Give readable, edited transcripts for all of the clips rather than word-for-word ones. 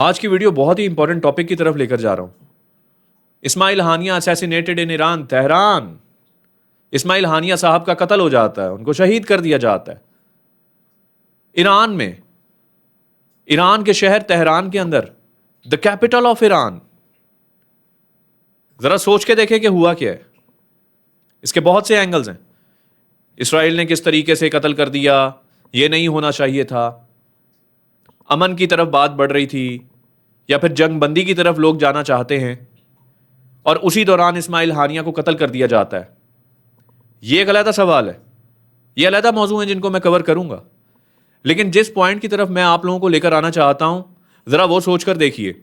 आज की वीडियो बहुत ही इंपॉर्टेंट टॉपिक की तरफ लेकर जा रहा हूं। Ismail Haniyeh assassinated in Iran, Tehran. Ismail Haniyeh साहब का कत्ल हो जाता है, उनको शहीद कर दिया जाता है ईरान में, ईरान के शहर तेहरान के अंदर, द कैपिटल ऑफ ईरान। जरा सोच के देखें कि हुआ क्या है। इसके बहुत से एंगल्स हैं। इसराइल ने किस तरीके से कत्ल कर दिया, यह नहीं होना चाहिए था, अमन की तरफ बात बढ़ रही थी, या फिर जंगबंदी की तरफ लोग जाना चाहते हैं, और उसी दौरान इस्माइल हानिया को कत्ल कर दिया जाता है। यह एक अलग सवाल है, यह अलग मौजू है जिनको मैं कवर करूंगा। लेकिन जिस पॉइंट की तरफ मैं आप लोगों को लेकर आना चाहता हूं, जरा वो सोचकर देखिए।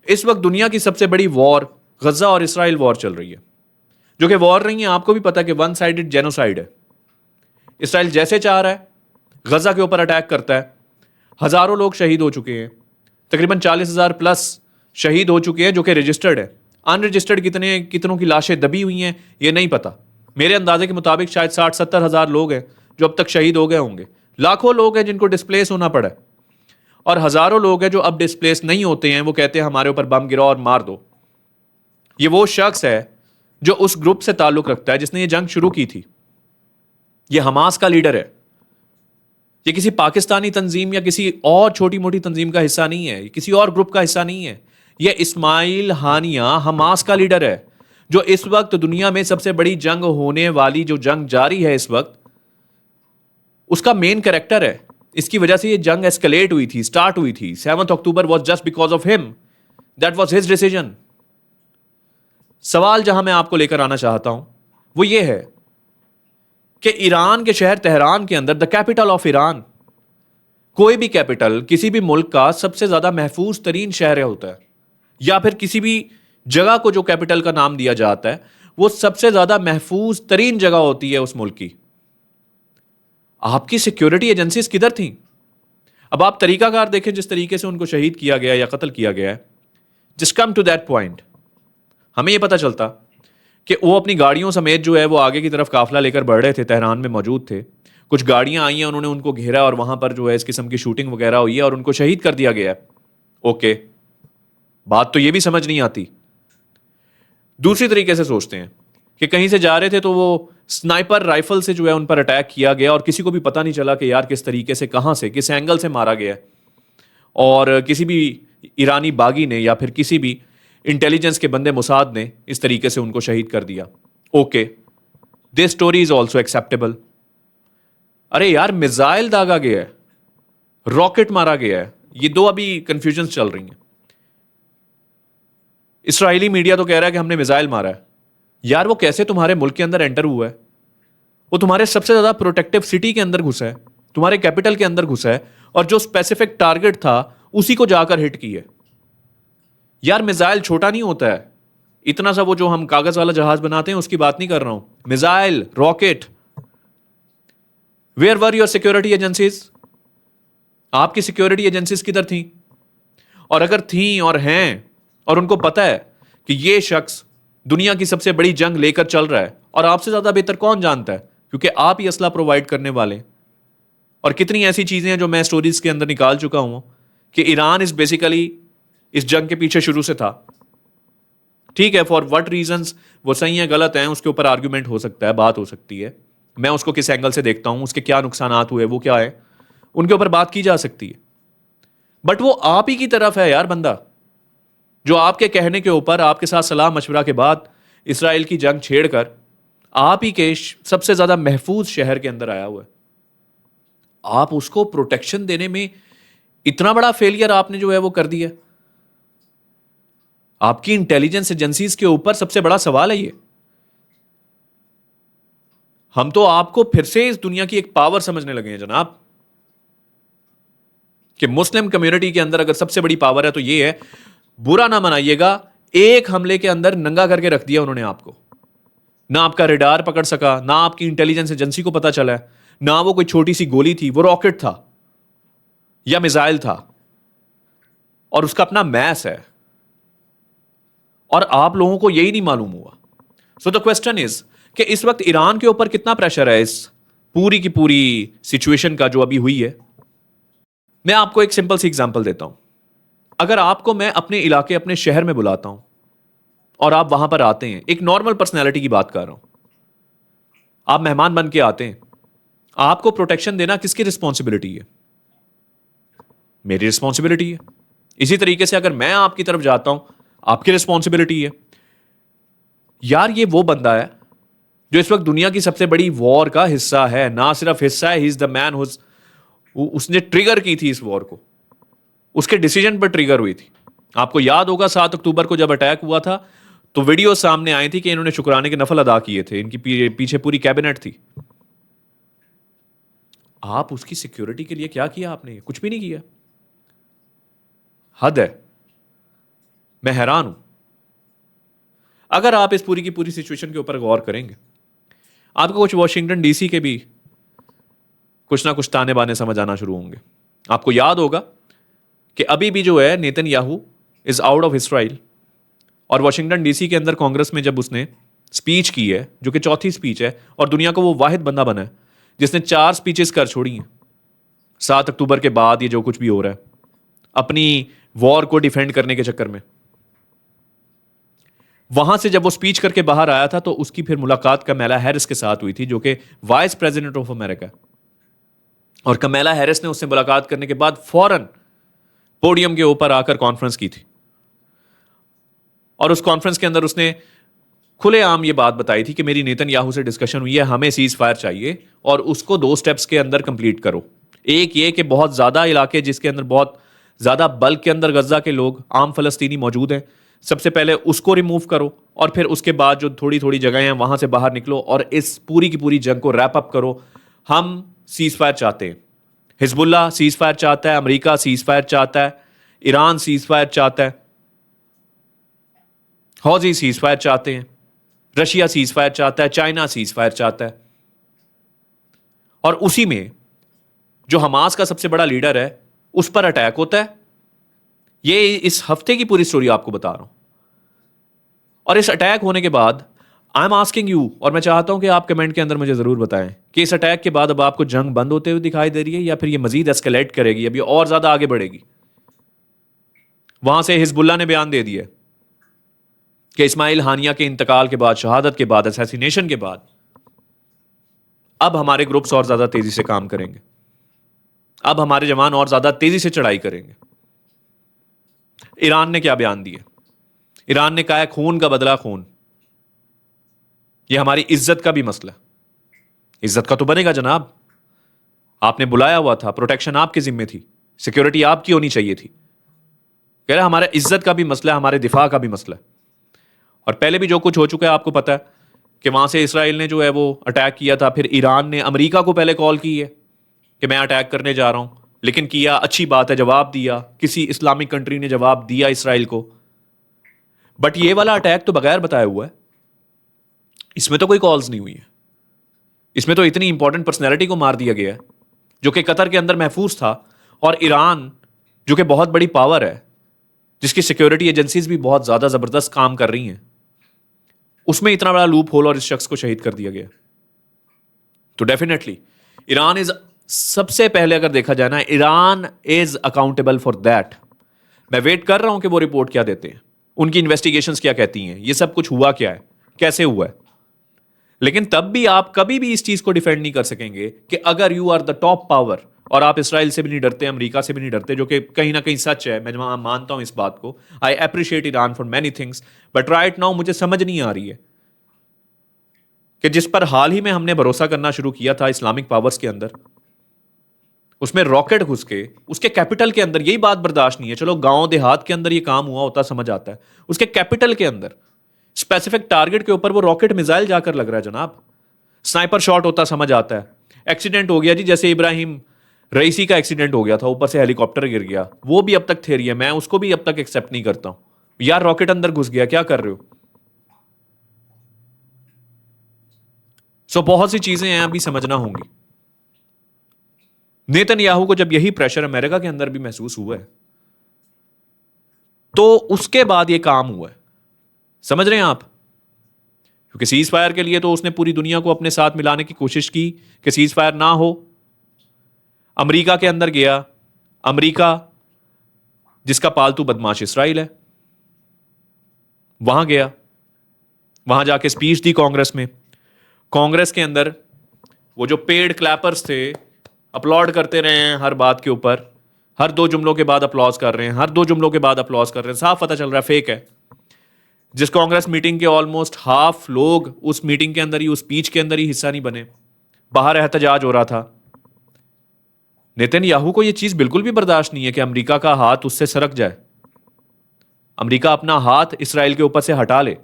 इस वक्त दुनिया की सबसे बड़ी वॉर गजा और इसराइल वॉर चल रही है, जो कि वॉर नहीं है, आपको भी पता कि वन साइडेड जेनोसाइड है। इसराइल जैसे चाह रहा है गजा के ऊपर अटैक करता है। हजारों लोग शहीद हो चुके हैं, तकरीबन 40,000 प्लस शहीद हो चुके हैं, जो कि रजिस्टर्ड है। अनरजिस्टर्ड कितनों की लाशें दबी हुई हैं ये नहीं पता। मेरे अंदाजे के मुताबिक शायद 60-70 हजार लोग हैं जो अब तक शहीद हो गए होंगे। लाखों लोग हैं जिनको डिस्प्लेस होना पड़ा, और हजारों लोग हैं जो अब डिस्प्लेस नहीं होते हैं। वो कहते हैं हमारे ऊपर बम गिरा और मार दो। ये वो शख्स है जो उस ग्रुप से ताल्लुक रखता है जिसने ये जंग शुरू की थी। ये हमास का लीडर है। ये किसी पाकिस्तानी तंजीम या किसी और छोटी मोटी तंजीम का हिस्सा नहीं है, किसी और ग्रुप का हिस्सा नहीं है। ये इस्माइल हानिया हमास का लीडर है, जो इस वक्त दुनिया में सबसे बड़ी जंग होने वाली जो जंग जारी है इस वक्त, उसका मेन कैरेक्टर है। इसकी वजह से ये जंग एस्केलेट हुई थी, स्टार्ट हुई थी। 7 October was just because of him, that was his decision. सवाल जहां मैं आपको लेकर आना चाहता हूं वो ये है कि ईरान के शहर तेहरान के अंदर, द कैपिटल ऑफ ईरान, कोई भी कैपिटल किसी भी मुल्क का सबसे ज्यादा महफूज तरीन शहर होता है, या फिर किसी भी जगह को जो कैपिटल का नाम दिया जाता है वो सबसे ज्यादा महफूज तरीन जगह होती है उस मुल्क की। आपकी सिक्योरिटी एजेंसीज किधर थी? अब आप तरीकाकार देखें जिस तरीके से उनको शहीद किया गया या कत्ल किया गया है। Just come to that point, हमें यह पता चलता कि वो अपनी गाड़ियों समेत जो है वो आगे की तरफ काफिला लेकर बढ़ रहे थे, तेहरान में मौजूद थे। कुछ गाड़ियां आई हैं, उन्होंने उनको घेरा और वहां पर जो है इस किस्म की शूटिंग वगैरह हुई है और उनको शहीद कर दिया गया है। ओके, बात तो ये भी समझ नहीं आती। दूसरी तरीके से सोचते हैं कि कहीं से जा रहे थे तो वो स्नाइपर राइफल से जो है उन पर अटैक किया गया, और किसी को भी पता नहीं चला कि यार किस तरीके से, कहां से, किस एंगल से मारा गया है। और किसी भी ईरानी बागी ने या फिर किसी भी इंटेलिजेंस के बंदे मुसाद ने इस तरीके से उनको शहीद कर दिया। Okay, this story is also acceptable. अरे यार, मिसाइल दागा गया है, रॉकेट मारा गया है, ये दो अभी कंफ्यूजन चल रही हैं। इसराइली मीडिया तो कह रहा है कि हमने मिसाइल मारा है। यार, वो कैसे तुम्हारे मुल्क के अंदर एंटर हुआ है? वो तुम्हारे सबसे ज्यादा प्रोटेक्टिव सिटी के अंदर घुसा है, तुम्हारे कैपिटल के अंदर घुसा है, और जो स्पेसिफिक टारगेट था उसी को जाकर हिट की है। यार, मिसाइल छोटा नहीं होता है, इतना सा वो जो हम कागज वाला जहाज बनाते हैं उसकी बात नहीं कर रहा हूं। Missile, rocket. Where were your security agencies? आपकी सिक्योरिटी एजेंसीज किधर थी? और अगर थी और हैं, और उनको पता है कि ये शख्स दुनिया की सबसे बड़ी जंग लेकर चल रहा है, और आपसे ज्यादा बेहतर कौन जानता है, क्योंकि आप ही असला प्रोवाइड करने वाले। और कितनी ऐसी चीजें हैं जो मैं स्टोरीज के अंदर निकाल चुका हूं कि ईरान इज बेसिकली इस जंग के पीछे शुरू से था। ठीक है, फॉर व्हाट रीजंस वो सही है गलत है उसके ऊपर आर्ग्यूमेंट हो सकता है, बात हो सकती है। मैं उसको किस एंगल से देखता हूं, उसके क्या नुकसानात हुए, वो क्या है, उनके ऊपर बात की जा सकती है। बट वो आप ही की तरफ है यार बंदा, जो आपके कहने के ऊपर, आपके साथ सलाह मशवरा के बाद इसराइल की जंग छेड़कर आप ही के सबसे ज्यादा महफूज शहर के अंदर आया हुआ है। आप उसको प्रोटेक्शन देने में इतना बड़ा फेलियर आपने जो है वो कर दिया। आपकी इंटेलिजेंस एजेंसीज के ऊपर सबसे बड़ा सवाल है ये। हम तो आपको फिर से इस दुनिया की एक पावर समझने लगे हैं जनाब, कि मुस्लिम कम्युनिटी के अंदर अगर सबसे बड़ी पावर है तो ये है। बुरा ना मनाइएगा, एक हमले के अंदर नंगा करके रख दिया उन्होंने आपको। ना आपका रेडार पकड़ सका, ना आपकी इंटेलिजेंस एजेंसी को पता चला, ना वो कोई छोटी सी गोली थी, वो रॉकेट था या मिसाइल था, और उसका अपना मैस है, और आप लोगों को यही नहीं मालूम हुआ। सो द क्वेश्चन इज कि इस वक्त ईरान के ऊपर कितना प्रेशर है इस पूरी की पूरी सिचुएशन का जो अभी हुई है। मैं आपको एक सिंपल सी एग्जांपल देता हूं। अगर आपको मैं अपने इलाके, अपने शहर में बुलाता हूं और आप वहां पर आते हैं, एक नॉर्मल पर्सनैलिटी की बात कर रहा हूं, आप मेहमान बन के आते हैं, आपको प्रोटेक्शन देना किसकी रिस्पॉन्सिबिलिटी है? मेरी रिस्पॉन्सिबिलिटी है। इसी तरीके से अगर मैं आपकी तरफ जाता हूं, आपकी रिस्पॉन्सिबिलिटी है। यार ये वो बंदा है जो इस वक्त दुनिया की सबसे बड़ी वॉर का हिस्सा है। ना सिर्फ हिस्सा है, ही इज द मैन उसने ट्रिगर की थी इस वॉर को, उसके डिसीजन पर ट्रिगर हुई थी। आपको याद होगा 7 अक्टूबर को जब अटैक हुआ था तो वीडियो सामने आई थी कि इन्होंने शुक्राने के नफल अदा किए थे, इनकी पीछे पूरी कैबिनेट थी। आप उसकी सिक्योरिटी के लिए क्या किया आपने? कुछ भी नहीं किया। हद है। मैं हैरान हूं। अगर आप इस पूरी की पूरी सिचुएशन के ऊपर गौर करेंगे, आपको कुछ वॉशिंगटन डीसी के भी कुछ ना कुछ ताने बाने समझ आना शुरू होंगे। आपको याद होगा कि अभी भी जो है Netanyahu is out of Israel, और वॉशिंगटन डीसी के अंदर कांग्रेस में जब उसने स्पीच की है, जो कि चौथी स्पीच है, और दुनिया को वो वाहिद बंदा बना है जिसने 4 स्पीचेस कर छोड़ी हैं 7 अक्टूबर के बाद, ये जो कुछ भी हो रहा है अपनी वॉर को डिफेंड करने के चक्कर में। वहां से जब वो स्पीच करके बाहर आया था तो उसकी फिर मुलाकात कमैला हैरिस के साथ हुई थी, जो कि वाइस प्रेसिडेंट ऑफ अमेरिका। और कमैला हैरिस ने उससे मुलाकात करने के बाद फौरन पोडियम के ऊपर आकर कॉन्फ्रेंस की थी, और उस कॉन्फ्रेंस के अंदर उसने खुलेआम ये बात बताई थी कि मेरी नेतन्याहू से डिस्कशन हुई है, हमें सीज फायर चाहिए और उसको 2 स्टेप्स के अंदर कंप्लीट करो। एक ये कि बहुत ज्यादा इलाके जिसके अंदर बहुत ज्यादा बल्क के अंदर गजा के लोग, आम फलस्तीनी मौजूद हैं, सबसे पहले उसको रिमूव करो, और फिर उसके बाद जो थोड़ी थोड़ी जगह हैं वहां से बाहर निकलो और इस पूरी की पूरी जंग को रैप अप करो। हम सीज फायर चाहते हैं, हिजबुल्लाह सीज फायर चाहता है, अमेरिका सीज फायर चाहता है, ईरान सीज फायर चाहता है, हौजी सीज फायर चाहते हैं, रशिया सीज फायर चाहता है, चाइना सीज फायर चाहता है। और उसी में जो हमास का सबसे बड़ा लीडर है उस पर अटैक होता है। ये इस हफ्ते की पूरी स्टोरी आपको बता रहा हूं। और इस अटैक होने के बाद आई एम आस्किंग यू, और मैं चाहता हूं कि आप कमेंट के अंदर मुझे जरूर बताएं कि इस अटैक के बाद अब आपको जंग बंद होते हुए दिखाई दे रही है या फिर ये मजीद एस्केलेट करेगी, अभी और ज्यादा आगे बढ़ेगी। वहां से हिजबुल्लाह ने बयान दे दिया कि इस्माइल हानिया के इंतकाल के बाद, शहादत के बाद, असैसिनेशन के बाद अब हमारे ग्रुप्स और ज्यादा तेजी से काम करेंगे, अब हमारे जवान और ज्यादा तेजी से चढ़ाई करेंगे। ईरान ने क्या बयान दिया? ईरान ने कहा है खून का बदला खून। यह हमारी इज्जत का भी मसला है। इज्जत का तो बनेगा जनाब, आपने बुलाया हुआ था, प्रोटेक्शन आपकी जिम्मे थी, सिक्योरिटी आपकी होनी चाहिए थी। कह रहा हमारा इज्जत का भी मसला है, हमारे दिफा का भी मसला है। और पहले भी जो कुछ हो चुका है आपको पता है कि वहां से इसराइल ने जो है वो अटैक किया था, फिर ईरान ने अमेरिका को पहले कॉल की है कि मैं अटैक करने जा रहा हूं, लेकिन किया, अच्छी बात है, जवाब दिया, किसी इस्लामिक कंट्री ने जवाब दिया इसराइल को। बट ये वाला अटैक तो बगैर बताया हुआ है, इसमें तो कोई कॉल्स नहीं हुई है, इसमें तो इतनी इंपॉर्टेंट पर्सनैलिटी को मार दिया गया है जो कि कतर के अंदर महफूज था। और ईरान जो कि बहुत बड़ी पावर है, जिसकी सिक्योरिटी एजेंसीज भी बहुत ज्यादा जबरदस्त काम कर रही हैं, उसमें इतना बड़ा लूप होल और इस शख्स को शहीद कर दिया गया। तो डेफिनेटली ईरान इज, सबसे पहले अगर देखा जाए ना, Iran is accountable for that. मैं वेट कर रहा हूं कि वो रिपोर्ट क्या देते हैं, उनकी इन्वेस्टिगेशंस क्या कहती हैं, ये सब कुछ हुआ क्या है, कैसे हुआ है। लेकिन तब भी आप कभी भी इस चीज को डिफेंड नहीं कर सकेंगे कि अगर you are the top power, और आप इसराइल से भी नहीं डरते, अमेरिका से भी नहीं डरते, जो कि कहीं ना कहीं सच है, मैं मानता हूं इस बात को। I appreciate Iran for many things, but right now मुझे समझ नहीं आ रही है कि जिस पर हाल ही में हमने भरोसा करना शुरू किया था इस्लामिक पावर्स के अंदर, उसमें रॉकेट घुस के उसके कैपिटल के अंदर, यही बात बर्दाश्त नहीं है। चलो गांव देहात के अंदर ये काम हुआ होता समझ आता है, उसके कैपिटल के अंदर स्पेसिफिक टारगेट के ऊपर वो रॉकेट मिसाइल जाकर लग रहा है जनाब। स्नाइपर शॉट होता समझ आता है। एक्सीडेंट हो गया जी, जैसे इब्राहिम रईसी का एक्सीडेंट हो गया था, ऊपर से हेलीकॉप्टर गिर गया, वो भी अब तक थेरी है, मैं उसको भी अब तक एक्सेप्ट नहीं करता हूं। यार रॉकेट अंदर घुस गया, क्या कर रहे हो? सो बहुत सी चीजें हैं अभी समझना होंगी। नेतन्याहू को जब यही प्रेशर अमेरिका के अंदर भी महसूस हुआ है, तो उसके बाद ये काम हुआ है, समझ रहे हैं आप? क्योंकि सीज फायर के लिए तो उसने पूरी दुनिया को अपने साथ मिलाने की कोशिश की कि सीज फायर ना हो। अमेरिका के अंदर गया, अमेरिका, जिसका पालतू बदमाश इसराइल है, वहां गया, वहां जाके स्पीच दी कांग्रेस में। कांग्रेस के अंदर वो जो पेड क्लैपर्स थे, अपलॉड करते रहे हैं हर बात के ऊपर, हर 2 जुमलों के बाद अपलॉज कर रहे हैं, हर 2 जुमलों के बाद अपलॉज कर रहे हैं, साफ पता चल रहा है फेक है। जिस कांग्रेस मीटिंग के ऑलमोस्ट हाफ लोग उस मीटिंग के अंदर ही, उस स्पीच के अंदर ही हिस्सा नहीं बने, बाहर एहतजाज हो रहा था। नेतन्याहू को यह चीज बिल्कुल भी बर्दाश्त नहीं है कि अमेरिका का हाथ उससे सरक जाए, अमेरिका अपना हाथ इसराइल के ऊपर से हटा ले।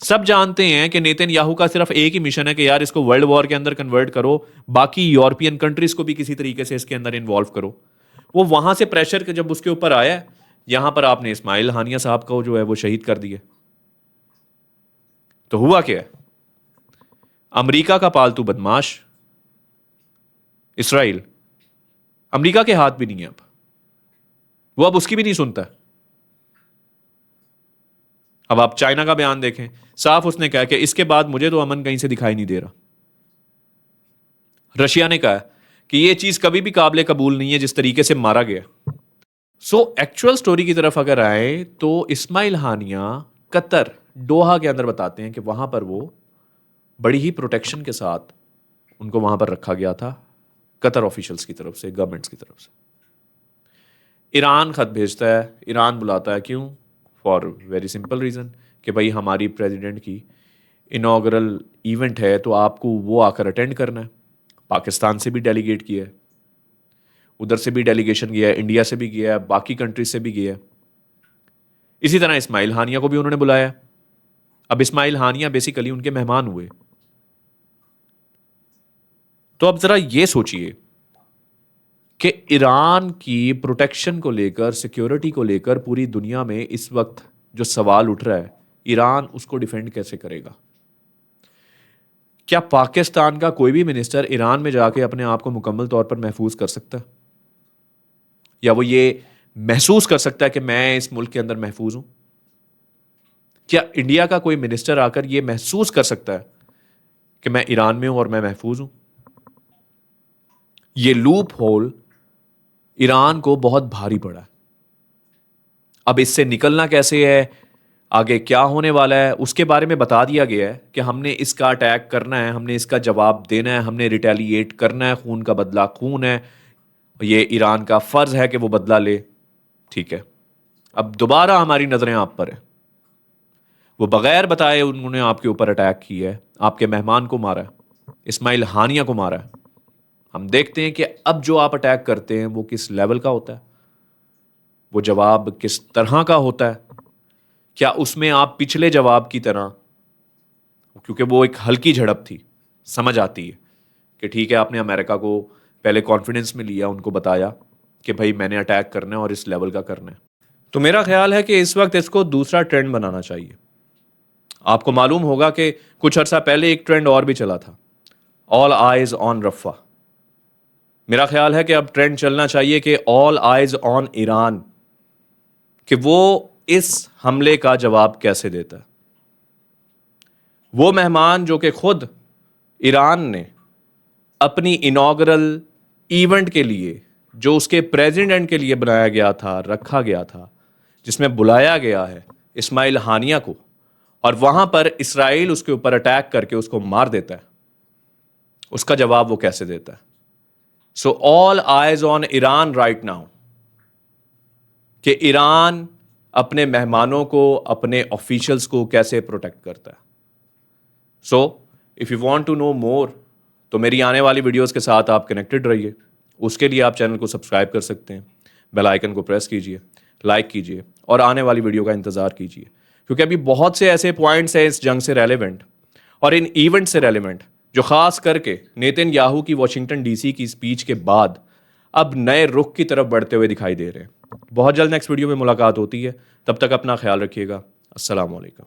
सब जानते हैं कि नेतन्याहू का सिर्फ एक ही मिशन है कि यार इसको वर्ल्ड वॉर के अंदर कन्वर्ट करो, बाकी यूरोपियन कंट्रीज को भी किसी तरीके से इसके अंदर इन्वॉल्व करो। वो वहां से प्रेशर के जब उसके ऊपर आया, यहां पर आपने इस्माइल हानिया साहब को जो है वो शहीद कर दिया। तो हुआ क्या है? अमेरिका का पालतू बदमाश इसराइल अमेरिका के हाथ भी नहीं है, अब वो अब उसकी भी नहीं सुनता। अब आप चाइना का बयान देखें, साफ उसने कहा कि इसके बाद मुझे तो अमन कहीं से दिखाई नहीं दे रहा। रशिया ने कहा कि यह चीज कभी भी काबिल कबूल नहीं है जिस तरीके से मारा गया। सो एक्चुअल स्टोरी की तरफ अगर आए तो इस्माइल हानिया कतर दोहा के अंदर बताते हैं कि वहां पर वो बड़ी ही प्रोटेक्शन के साथ उनको वहां पर रखा गया था, कतर ऑफिशियल्स की तरफ से, गवर्नमेंट्स की तरफ से। ईरान खत भेजता है, ईरान बुलाता है, क्यों? फॉर वेरी सिंपल रीज़न कि भाई हमारी प्रेसिडेंट की इनॉग्रल इवेंट है तो आपको वो आकर अटेंड करना है। पाकिस्तान से भी डेलीगेट किया है, उधर से भी डेलीगेशन गया है, इंडिया से भी गया है, बाकी कंट्रीज से भी गया है। इसी तरह इस्माइल हानिया को भी उन्होंने बुलाया। अब इस्माइल हानिया बेसिकली उनके मेहमान हुए। तो अब जरा ये सोचिए कि ईरान की प्रोटेक्शन को लेकर, सिक्योरिटी को लेकर पूरी दुनिया में इस वक्त जो सवाल उठ रहा है, ईरान उसको डिफेंड कैसे करेगा? क्या पाकिस्तान का कोई भी मिनिस्टर ईरान में जाके अपने आप को मुकम्मल तौर पर महफूज कर सकता है? या वो ये महसूस कर सकता है कि मैं इस मुल्क के अंदर महफूज हूं? क्या इंडिया का कोई मिनिस्टर आकर ये महसूस कर सकता है कि मैं ईरान में हूं और मैं महफूज हूं? ये लूप होल ईरान को बहुत भारी पड़ा है। अब इससे निकलना कैसे है, आगे क्या होने वाला है, उसके बारे में बता दिया गया है कि हमने इसका अटैक करना है, हमने इसका जवाब देना है, हमने रिटेलिएट करना है, खून का बदला खून है, ये ईरान का फर्ज है कि वो बदला ले। ठीक है, अब दोबारा हमारी नजरें आप पर है। वो बगैर बताए उन्होंने आपके ऊपर अटैक किया है, आपके मेहमान को मारा है, इस्माइल हानिया को मारा है। हम देखते हैं कि अब जो आप अटैक करते हैं वो किस लेवल का होता है, वो जवाब किस तरह का होता है। क्या उसमें आप पिछले जवाब की तरह, क्योंकि वो एक हल्की झड़प थी, समझ आती है कि ठीक है, आपने अमेरिका को पहले कॉन्फिडेंस में लिया, उनको बताया कि भाई मैंने अटैक करना है और इस लेवल का करना है। तो मेरा ख्याल है कि इस वक्त इसको दूसरा ट्रेंड बनाना चाहिए। आपको मालूम होगा कि कुछ अर्सा पहले एक ट्रेंड और भी चला था, ऑल आइज ऑन रफा। मेरा ख्याल है कि अब ट्रेंड चलना चाहिए कि ऑल आइज ऑन ईरान, कि वो इस हमले का जवाब कैसे देता है। वो मेहमान जो कि खुद ईरान ने अपनी इनॉग्रल इवेंट के लिए, जो उसके प्रेसिडेंट के लिए बनाया गया था, रखा गया था, जिसमें बुलाया गया है इस्माइल हानिया को, और वहां पर इसराइल उसके ऊपर अटैक करके उसको मार देता है, उसका जवाब वो कैसे देता है। So all eyes on Iran right now, कि ईरान अपने मेहमानों को, अपने ऑफिशियल्स को कैसे प्रोटेक्ट करता है। So if you want to know more, तो मेरी आने वाली वीडियोस के साथ आप कनेक्टेड रहिए। उसके लिए आप चैनल को सब्सक्राइब कर सकते हैं, बेल आइकन को प्रेस कीजिए, लाइक कीजिए और आने वाली वीडियो का इंतजार कीजिए, क्योंकि अभी बहुत से ऐसे पॉइंट्स हैं इस जंग से रेलेवेंट और इन इवेंट से रेलेवेंट, जो खास करके नेतन्याहू की वॉशिंगटन डीसी की स्पीच के बाद अब नए रुख की तरफ बढ़ते हुए दिखाई दे रहे हैं। बहुत जल्द नेक्स्ट वीडियो में मुलाकात होती है, तब तक अपना ख्याल रखिएगा। अस्सलाम वालेकुम।